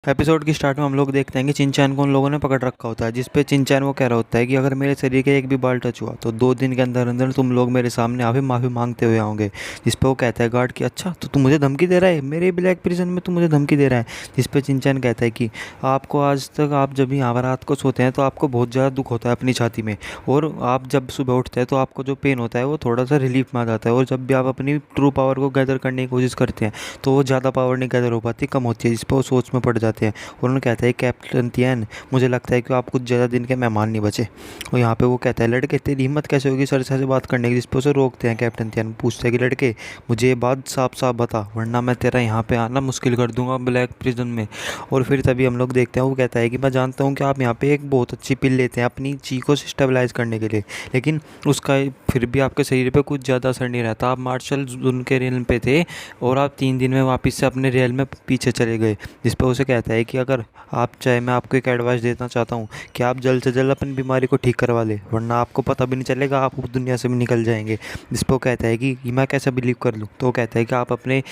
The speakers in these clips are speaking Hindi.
एपिसोड की स्टार्ट में हम लोग देखते हैं कि चिंचैन को उन लोगों ने पकड़ रखा होता है, जिसपे चिंचैन वो कह रहा होता है कि अगर मेरे शरीर के एक भी बाल टच हुआ तो 2 दिन के अंदर अंदर तुम लोग मेरे सामने आके माफ़ी मांगते हुए आओगे। जिसपे वो कहता है गार्ड कि अच्छा तो तू मुझे धमकी दे रहा है, मेरे ब्लैक प्रिजन में तू मुझे धमकी दे रहा है। जिसपे चिंचैन कहता है कि आपको आज तक आप जब यहाँ पर रात को सोते हैं तो आपको बहुत ज़्यादा दुख होता है अपनी छाती में, और आप जब सुबह उठते हैं तो आपको जो पेन होता है वो थोड़ा सा रिलीफ में आ जाता है, और जब भी आप अपनी ट्रू पावर को गैदर करने की कोशिश करते हैं तो वो ज़्यादा पावर नहीं गैदर हो पाती, कम होती है, जिस पर वो सोच में पड़ जाते हैं। और उन्होंने कहता है कैप्टन तियान, मुझे लगता है कि आप कुछ ज़्यादा दिन के मेहमान नहीं बचे। और यहाँ पे वो कहता है लड़के तेरी हिम्मत कैसे होगी सर से बात करने की, जिस पर उसे रोकते हैं। कैप्टन तियान पूछते हैं कि लड़के मुझे ये बात साफ साफ बता, वरना मैं तेरा यहाँ पे आना मुश्किल कर दूंगा ब्लैक प्रिजन में। और फिर तभी हम लोग देखते हैं वो कहता है कि मैं जानता हूँ कि आप यहाँ पे एक बहुत अच्छी पिल लेते हैं अपनी चीज़ को स्टेबलाइज करने के लिए, लेकिन उसका फिर भी आपके शरीर पे कुछ ज़्यादा असर नहीं रहता। आप मार्शल जून के रेल पे थे और आप 3 दिन में वापस से अपने रेल में पीछे चले गए। जिस पर उसे कहता है कि अगर आप चाहे, मैं आपको एक एडवाइस देना चाहता हूँ कि आप जल्द से जल्द अपनी बीमारी को ठीक करवा ले, वरना आपको पता भी नहीं चलेगा, आप दुनिया से भी निकल जाएंगे। जिस पर वो कहता है कि मैं कैसे बिलीव कर लूँ, तो वो कहता है कि आप अपने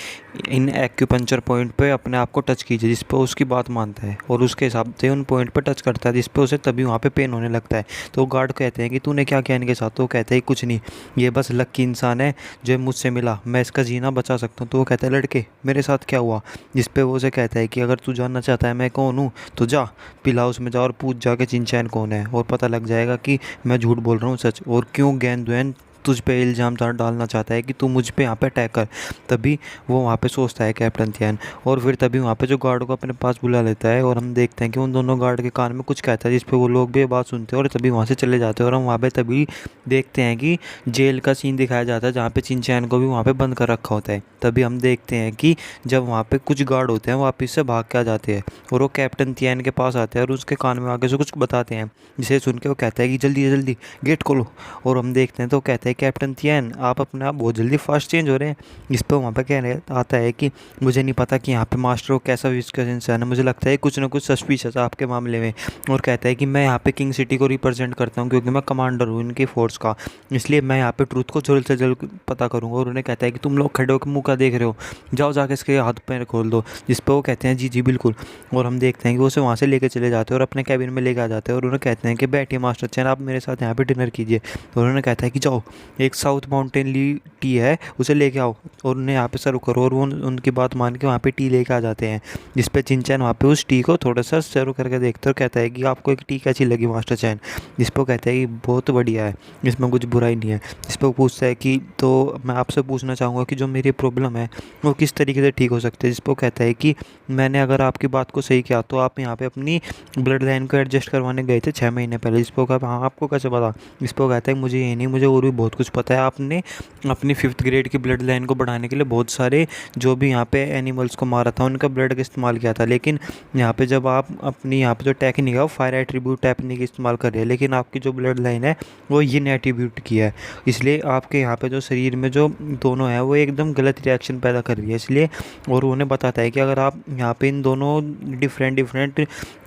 इन एक्यूपंक्चर पॉइंट पे अपने आप को टच कीजिए। जिस पर उसकी बात मानता है और उसके हिसाब से उन पॉइंट पे टच करता है, जिस पर उसे तभी वहाँ पे पेन होने लगता है। तो गार्ड कहते हैं कि तूने क्या किया इनके साथ, तो वो कहता है कुछ नहीं, ये बस लकी इंसान है जो मुझसे मिला, मैं इसका जीना बचा सकता हूँ। तो वो कहता है लड़के मेरे साथ क्या हुआ। जिस पे वो उसे कहता है कि अगर तू जानना चाहता है मैं कौन हूँ तो जा पिल हाउस में जा और पूछ जाके चिंचैन कौन है, और पता लग जाएगा कि मैं झूठ बोल रहा हूँ सच, और क्यों गैंगदुएन तुझ पे इल्ज़ाम डालना चाहता है कि तू मुझ पे यहाँ पे अटैक कर। तभी वो वहाँ पे सोचता है कैप्टन थियान, और फिर तभी वहाँ पे जो गार्ड को अपने पास बुला लेता है, और हम देखते हैं कि उन दोनों गार्ड के कान में कुछ कहता है, जिस पे वो लोग भी ये बात सुनते हैं और तभी वहाँ से चले जाते हैं। और हम वहाँ पे तभी देखते हैं कि जेल का सीन दिखाया जाता है जहाँ पे चिंचैन को भी वहाँ पे बंद कर रखा होता है। तभी हम देखते हैं कि जब वहाँ पे कुछ गार्ड होते हैं वापस से भाग के आ जाते हैं और वो कैप्टन थियान के पास आते हैं और उसके कान में आगे से कुछ बताते हैं, जिसे सुन के वो कहता है कि जल्दी जल्दी गेट खोलो। और हम देखते हैं तो कहता है कैप्टन थियान आप अपने आप बहुत जल्दी फास्ट चेंज हो रहे हैं। इस पर वहाँ पर कहने आता है कि मुझे नहीं पता कि यहाँ पे मास्टर को कैसा विस्कस इंसान है, मुझे लगता है कुछ ना कुछ सस्पिशियस है आपके मामले में। और कहता है कि मैं यहाँ पे किंग सिटी को रिप्रेजेंट करता हूँ क्योंकि मैं कमांडर हूँ इनकी फोर्स का, इसलिए मैं यहाँ पे ट्रूथ को जल्द से जल्द पता करूँगा। और उन्हें कहता है कि तुम लोग खड़े होकर मुँह का देख रहे हो, जाओ जाके इसके हाथ पैर खोल दो। जिस पर वो कहते हैं जी जी बिल्कुल। और हम देखते हैं कि वो उसे वहाँ से लेके चले जाते हैं और अपने कैबिन में लेके आ जाते हैं, और उन्हें कहते हैं कि बैठिए मास्टर चैन आप मेरे साथ यहाँ पे डिनर कीजिए। तो उन्होंने कहता है कि जाओ एक साउथ माउंटेन ली टी है उसे लेके आओ और उन्हें यहाँ पे सर्व करो, और वो उनकी बात मान के वहाँ पे टी लेके आ जाते हैं। जिस पे चिंचैन वहाँ पे उस टी को थोड़ा सा सर्व करके देखते और कहता है कि आपको एक टी कैसी लगी मास्टर चैन। जिस पर कहता है कि बहुत बढ़िया है, इसमें कुछ बुराई नहीं है। जिस पर पूछता है कि तो मैं आपसे पूछना चाहूँगा कि जो मेरी प्रॉब्लम है वो किस तरीके से ठीक हो सकती है। जिस पर कहता है कि मैंने अगर आपकी बात को सही किया तो आप यहाँ पे अपनी ब्लड लाइन को एडजस्ट करवाने गए थे 6 महीने पहले। जिस पर कहा हाँ आपको कैसे पता। इस पर कहता है मुझे ये नहीं, मुझे और भी बहुत कुछ पता है, आपने अपनी 5th ग्रेड की ब्लड लाइन को बढ़ाने के लिए बहुत सारे जो भी यहाँ पे एनिमल्स को मारा था उनका ब्लड का इस्तेमाल किया था, लेकिन यहाँ पे जब आप अपनी यहाँ पे जो टेक्निक है वो फायर एट्रीब्यूट टेक्निक इस्तेमाल कर रहे हैं, लेकिन आपकी जो ब्लड लाइन है वो ये एट्रीब्यूट की है, इसलिए आपके यहाँ पे जो शरीर में जो दोनों है वो एकदम गलत रिएक्शन पैदा कर रही है इसलिए। और उन्हें बताता है कि अगर आप यहाँ पे इन दोनों डिफरेंट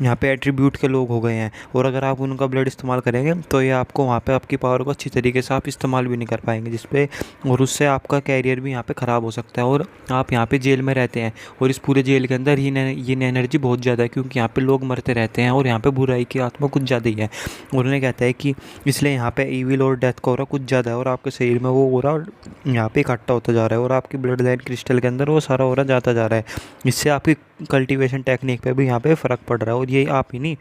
यहाँ पे एट्रीब्यूट के लोग हो गए हैं और अगर आप उनका ब्लड इस्तेमाल करेंगे तो ये आपको वहाँ पे आपकी पावर को अच्छी तरीके से आप इस्तेमाल भी नहीं कर पाएंगे, जिसपे और उससे आपका कैरियर भी यहाँ पे ख़राब हो सकता है, और आप यहाँ पे जेल में रहते हैं और इस पूरे जेल के अंदर ये एनर्जी बहुत ज़्यादा है क्योंकि यहाँ पे लोग मरते रहते हैं और यहाँ पे बुराई की आत्मा कुछ ज़्यादा ही है। और उन्हें कहता है कि इसलिए यहाँ पे ईविल और डेथ का हो रहा कुछ ज़्यादा है और आपके शरीर में वो हो रहा यहाँ पे इकट्ठा होता जा रहा है और आपकी ब्लड लाइन क्रिस्टल के अंदर वो सारा हो रहा जाता जा रहा है, इससे आपकी कल्टीवेशन टेक्निक पे भी यहाँ पे फ़र्क पड़ रहा है और ये आप ही नहीं।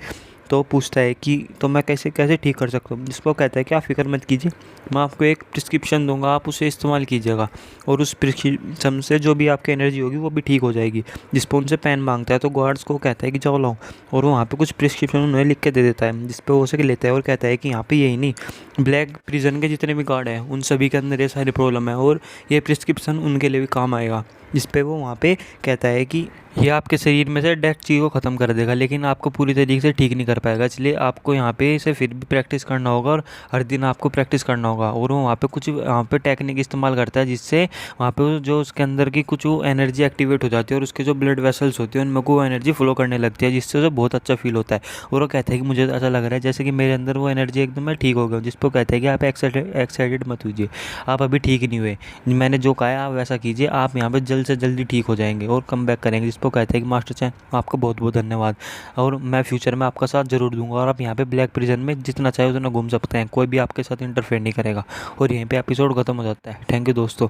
तो पूछता है कि तो मैं कैसे कैसे ठीक कर सकता हूँ। जिसको कहता है कि आप फिक्र मत कीजिए, मैं आपको एक प्रिस्क्रिप्शन दूंगा, आप उसे इस्तेमाल कीजिएगा और उस प्रिस्क्रिप्शन से जो भी आपकी एनर्जी होगी वो भी ठीक हो जाएगी। जिस पर उनसे पेन मांगता है तो गार्ड्स को कहता है कि जाओ लाओ, और वो वहाँ पे कुछ प्रिस्क्रिप्शन उन्हें लिख के दे देता है, जिस पर वो उसे लेता है और कहता है कि यहाँ पे यही नहीं ब्लैक प्रिजन के जितने भी गार्ड हैं उन सभी के अंदर ये सारी प्रॉब्लम है और ये प्रिस्क्रिप्शन उनके लिए भी काम आएगा। जिस पे वो वहाँ पे कहता है कि ये आपके शरीर में से डेड चीज़ को ख़त्म कर देगा लेकिन आपको पूरी तरीके से ठीक नहीं कर पाएगा, इसलिए आपको यहाँ पे इसे फिर भी प्रैक्टिस करना होगा और हर दिन आपको प्रैक्टिस करना होगा। और वो वहाँ पे कुछ वहाँ पे टेक्निक इस्तेमाल करता है जिससे वहाँ पे जो उसके अंदर की कुछ एनर्जी एक्टिवेट हो जाती है और उसके जो ब्लड वेसल्स होती है उनमें वो एनर्जी फ्लो करने लगती है, जिससे उसे बहुत अच्छा फील होता है। और वो कहता है कि मुझे ऐसा लग रहा है जैसे कि मेरे अंदर वो एनर्जी एकदम मैं ठीक हो गया। जिस पर कहता है कि आप एक्साइटेड मत कीजिए, आप अभी ठीक नहीं हुए, मैंने जो कहा है आप वैसा कीजिए, आप यहाँ पर जल्द से जल्दी ठीक हो जाएंगे और कम बैक करेंगे। जिस पर वो कहता है कि मास्टर चैन आपका बहुत बहुत धन्यवाद, और मैं फ्यूचर में आपका साथ ज़रूर दूंगा, और आप यहाँ पे ब्लैक प्रिजन में जितना चाहे उतना घूम सकते हैं, कोई भी आपके साथ इंटरफेयर नहीं करेगा। और यहीं पे एपिसोड खत्म हो जाता है। थैंक यू दोस्तों।